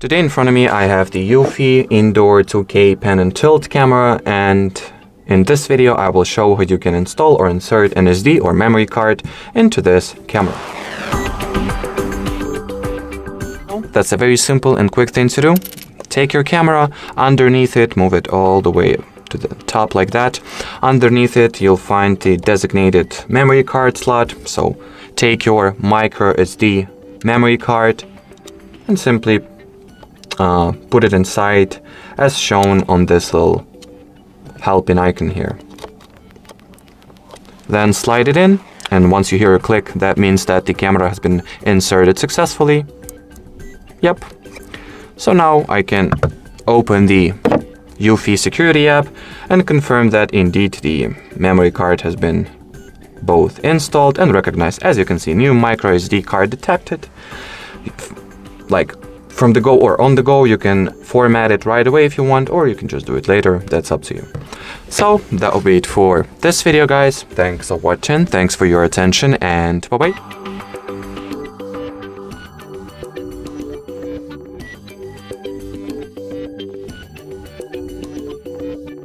Today in front of me I have the EUFY Indoor 2K Pan and Tilt camera, and in this video I will show how you can install or insert an SD or memory card into this camera. That's a very simple and quick thing to do. Take your camera, underneath it, move it all the way to the top like that. Underneath it you'll find the designated memory card slot, so take your micro SD memory card and simply put it inside as shown on this little helping icon here. Then slide it in, and once you hear a click, that means that the camera has been inserted successfully. Yep. So now I can open the EUFY security app and confirm that indeed the memory card has been both installed and recognized. As you can see, new micro SD card detected. Like from the go or on the go, you can format it right away if you want, or you can just do it later. That's up to you. So that will be it for this video, guys. Thanks for watching, thanks for your attention, and bye-bye.